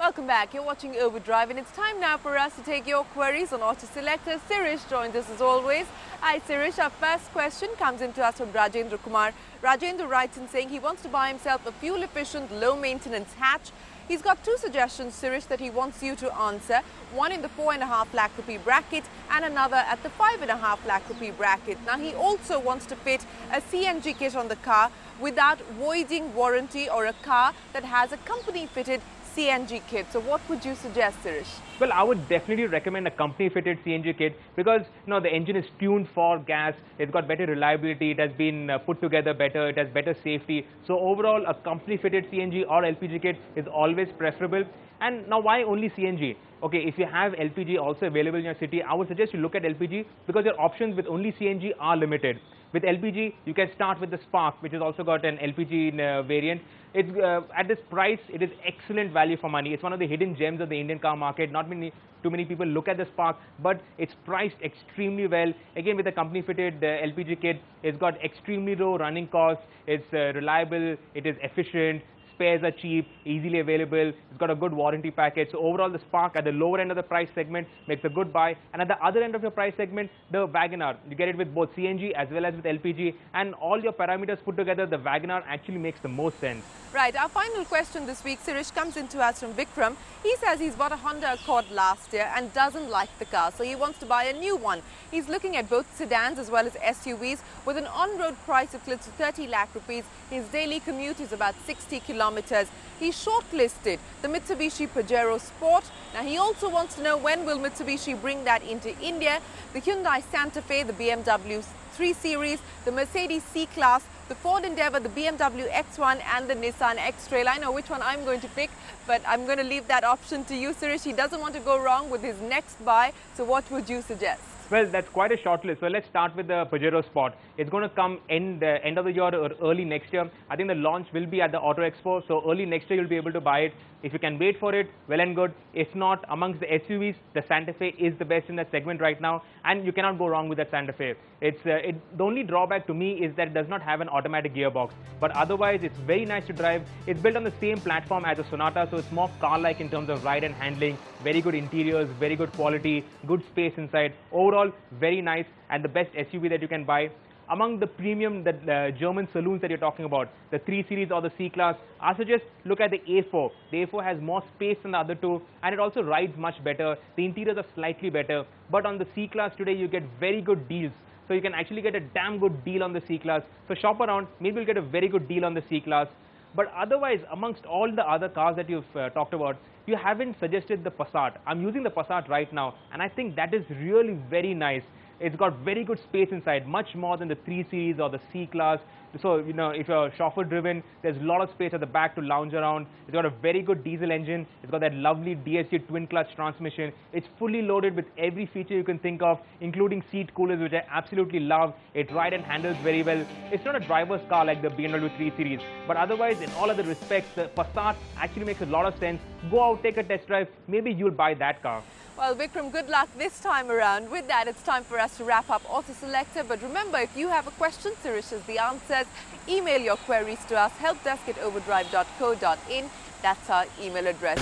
Welcome back. You're watching Overdrive, and it's time now for us to take your queries on Autoselector. Sirish joins us as always. Hi Sirish, our first question comes into us from Rajendra Kumar. Rajendra writes in saying he wants to buy himself a fuel-efficient, low-maintenance hatch. He's got two suggestions, Sirish, that he wants you to answer. One in the 4.5 lakh rupee bracket and another at the 5.5 lakh rupee bracket. Now, he also wants to fit a CNG kit on the car without voiding warranty, or a car that has a company-fitted CNG kit. So what would you suggest, Sirish? Well, I would definitely recommend a company-fitted CNG kit because the engine is tuned for gas. It's got better reliability. It has been put together better. It has better safety. So overall, a company-fitted CNG or LPG kit is always preferable. And now, why only CNG? Okay, if you have LPG also available in your city, I would suggest you look at LPG because your options with only CNG are limited. With LPG, you can start with the Spark, which has also got an LPG variant. It's at this price, it is excellent value for money. It's one of the hidden gems of the Indian car market. Not too many people look at the Spark, but it's priced extremely well. Again, with a company-fitted LPG kit, it's got extremely low running costs. It's reliable. It is efficient. Spares are cheap, easily available. It's got a good warranty package. So overall, the Spark at the lower end of the price segment makes a good buy. And at the other end of your price segment, the Wagon R. You get it with both CNG as well as with LPG. And all your parameters put together, the Wagon R actually makes the most sense. Right. Our final question this week, Sirish, comes into us from Vikram. He says he's bought a Honda Accord last year and doesn't like the car, so he wants to buy a new one. He's looking at both sedans as well as SUVs with an on-road price of close to 30 lakh rupees. His daily commute is about 60 kilometers. He shortlisted the Mitsubishi Pajero Sport. Now, he also wants to know when will Mitsubishi bring that into India. The Hyundai Santa Fe, the BMW 3 Series, the Mercedes C-Class, the Ford Endeavour, the BMW X1 and the Nissan X-Trail. I know which one I'm going to pick, but I'm going to leave that option to you, Sirish. He doesn't want to go wrong with his next buy. So what would you suggest? Well, that's quite a short list. So let's start with the Pajero Sport. It's going to come end of the year or early next year. I think the launch will be at the Auto Expo. So early next year, you'll be able to buy it. If you can wait for it, well and good. If not, amongst the SUVs, the Santa Fe is the best in that segment right now. And you cannot go wrong with that Santa Fe. The only drawback to me is that it does not have an automatic gearbox. But otherwise, it's very nice to drive. It's built on the same platform as a Sonata. So it's more car-like in terms of ride and handling. Very good interiors, very good quality, good space inside. Overall, very nice and the best SUV that you can buy. Among the premium, the German saloons that you're talking about, the 3 Series or the C-Class, I suggest look at the A4. The A4 has more space than the other two and it also rides much better. The interiors are slightly better. But on the C-Class today, you get very good deals. So you can actually get a damn good deal on the C-Class. So shop around, maybe you'll get a very good deal on the C-Class. But otherwise, amongst all the other cars that you've talked about, you haven't suggested the Passat. I'm using the Passat right now, and I think that is really very nice. It's got very good space inside, much more than the 3 Series or the C-Class. So, if you're chauffeur-driven, there's a lot of space at the back to lounge around. It's got a very good diesel engine. It's got that lovely DSG twin-clutch transmission. It's fully loaded with every feature you can think of, including seat coolers, which I absolutely love. It rides and handles very well. It's not a driver's car like the BMW 3 Series. But otherwise, in all other respects, the Passat actually makes a lot of sense. Go out, take a test drive. Maybe you'll buy that car. Well, Vikram, good luck this time around. With that, it's time for us to wrap up Autoselector. But remember, if you have a question, Sirish has the answers. Email your queries to us, helpdesk@overdrive.co.in. That's our email address.